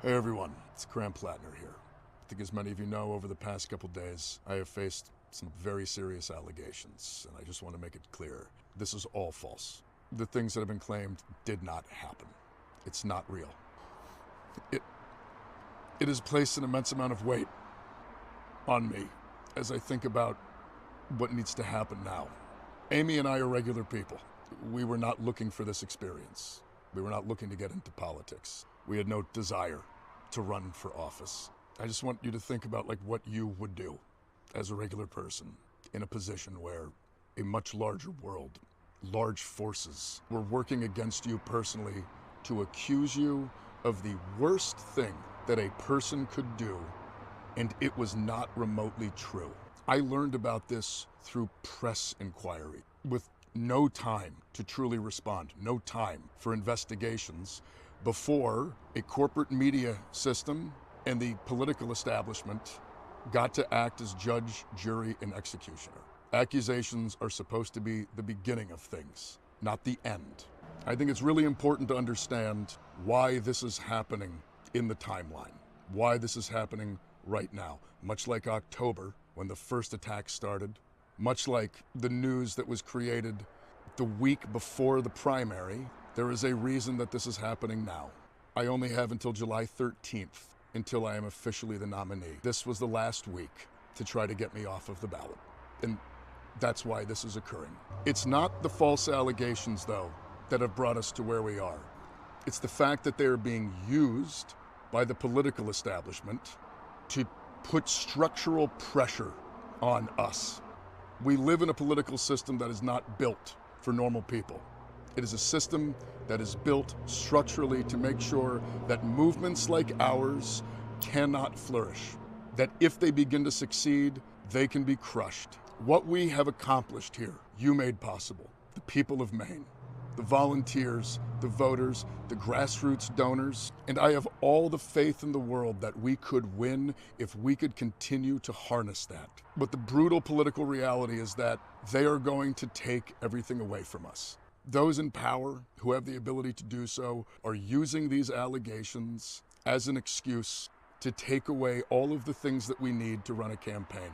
Hey everyone, it's Platner here. I think as many of you know, over the past couple days, I have faced some very serious allegations, and I just want to make it clear, this is all false. The things that have been claimed did not happen. It's not real. It has placed an immense amount of weight on me as I think about what needs to happen now. Amy and I are regular people. We were not looking for this experience. We were not looking to get into politics. We had no desire to run for office. I just want you to think about what you would do as a regular person in a position where a much larger world, large forces were working against you personally to accuse you of the worst thing that a person could do, and it was not remotely true. I learned about this through press inquiry with no time to truly respond, no time for investigations before a corporate media system and the political establishment got to act as judge, jury, and executioner. Accusations are supposed to be the beginning of things, not the end. I think it's really important to understand why this is happening in the timeline, why this is happening right now. Much like October, when the first attack started, much like the news that was created the week before the primary, there is a reason that this is happening now. I only have until July 13th until I am officially the nominee. This was the last week to try to get me off of the ballot. And that's why this is occurring. It's not the false allegations, though, that have brought us to where we are. It's the fact that they are being used by the political establishment to put structural pressure on us. We live in a political system that is not built for normal people. It is a system that is built structurally to make sure that movements like ours cannot flourish, that if they begin to succeed, they can be crushed. What we have accomplished here, you made possible, the people of Maine, the volunteers, the voters, the grassroots donors, and I have all the faith in the world that we could win if we could continue to harness that. But the brutal political reality is that they are going to take everything away from us. Those in power who have the ability to do so are using these allegations as an excuse to take away all of the things that we need to run a campaign.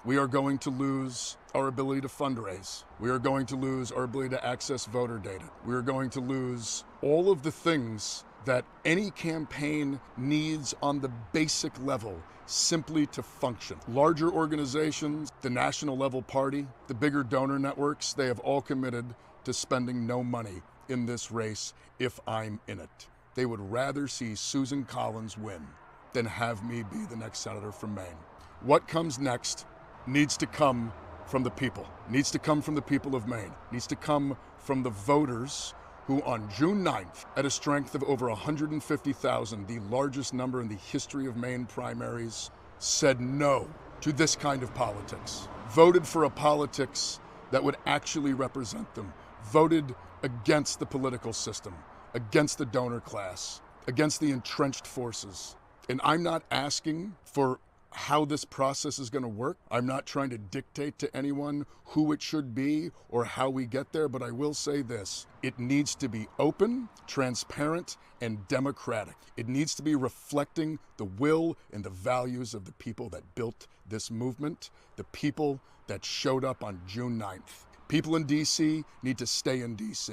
We are going to lose our ability to fundraise. We are going to lose our ability to access voter data. We are going to lose all of the things that any campaign needs on the basic level simply to function. Larger organizations, the national level party, the bigger donor networks, they have all committed to spending no money in this race if I'm in it. They would rather see Susan Collins win than have me be the next senator from Maine. What comes next needs to come from the people, needs to come from the people of Maine, needs to come from the voters who on June 9th, at a strength of over 150,000, the largest number in the history of Maine primaries, said no to this kind of politics, voted for a politics that would actually represent them, voted against the political system, against the donor class, against the entrenched forces. And I'm not asking for how this process is going to work. I'm not trying to dictate to anyone who it should be or how we get there, but I will say this. It needs to be open, transparent, and democratic. It needs to be reflecting the will and the values of the people that built this movement, the people that showed up on June 9th. People in D.C. need to stay in D.C.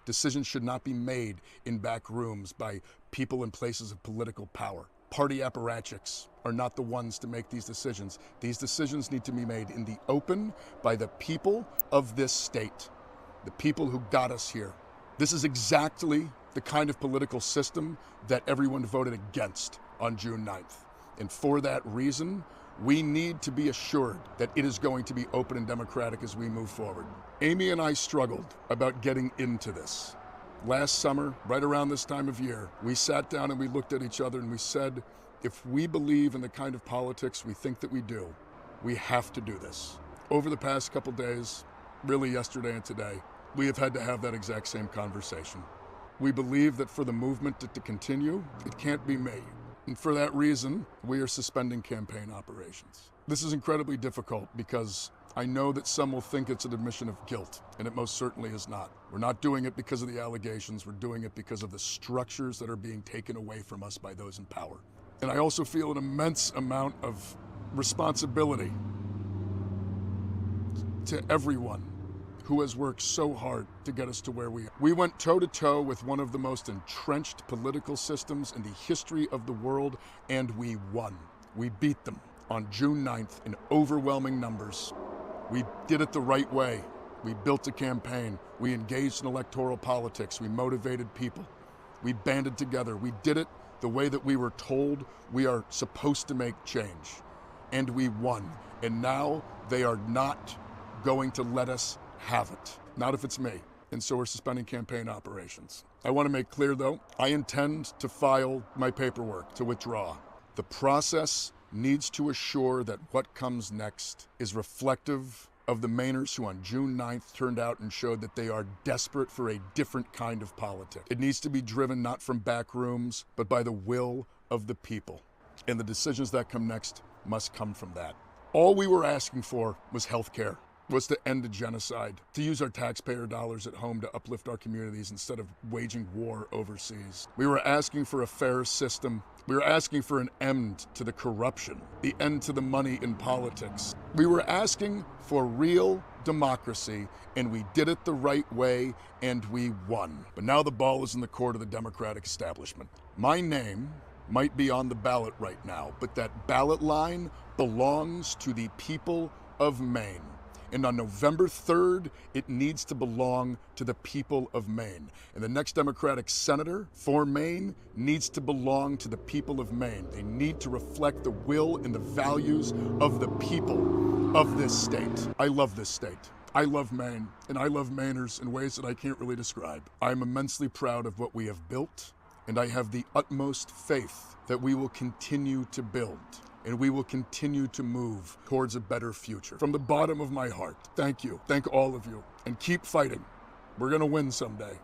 Decisions should not be made in back rooms by people in places of political power. Party apparatchiks are not the ones to make these decisions. These decisions need to be made in the open by the people of this state, the people who got us here. This is exactly the kind of political system that everyone voted against on June 9th. And for that reason, we need to be assured that it is going to be open and democratic as we move forward. Amy and I struggled about getting into this. Last summer, right around this time of year, we sat down and we looked at each other and we said, if we believe in the kind of politics we think that we do, we have to do this. Over the past couple days, really yesterday and today, we have had to have that exact same conversation. We believe that for the movement to continue, it can't be me. And for that reason, we are suspending campaign operations. This is incredibly difficult because I know that some will think it's an admission of guilt, and it most certainly is not. We're not doing it because of the allegations. We're doing it because of the structures that are being taken away from us by those in power. And I also feel an immense amount of responsibility to everyone who has worked so hard to get us to where we are. We went toe-to-toe with one of the most entrenched political systems in the history of the world, and we won. We beat them on June 9th in overwhelming numbers. We did it the right way. We built a campaign. We engaged in electoral politics. We motivated people. We banded together. We did it the way that we were told we are supposed to make change. And we won. And now they are not going to let us have it. Not if it's me. And so we're suspending campaign operations. I want to make clear, though, I intend to file my paperwork to withdraw. The process needs to assure that what comes next is reflective of the Mainers who on June 9th turned out and showed that they are desperate for a different kind of politics. It needs to be driven not from back rooms, but by the will of the people. And the decisions that come next must come from that. All we were asking for was health care, was to end the genocide, to use our taxpayer dollars at home to uplift our communities instead of waging war overseas. We were asking for a fair system. We were asking for an end to the corruption, the end to the money in politics. We were asking for real democracy, and we did it the right way, and we won. But now the ball is in the court of the Democratic establishment. My name might be on the ballot right now, but that ballot line belongs to the people of Maine. And on November 3rd, it needs to belong to the people of Maine. And the next Democratic senator for Maine needs to belong to the people of Maine. They need to reflect the will and the values of the people of this state. I love this state. I love Maine, and I love Mainers in ways that I can't really describe. I'm immensely proud of what we have built, and I have the utmost faith that we will continue to build. And we will continue to move towards a better future. From the bottom of my heart, thank you. Thank all of you. And keep fighting. We're going to win someday.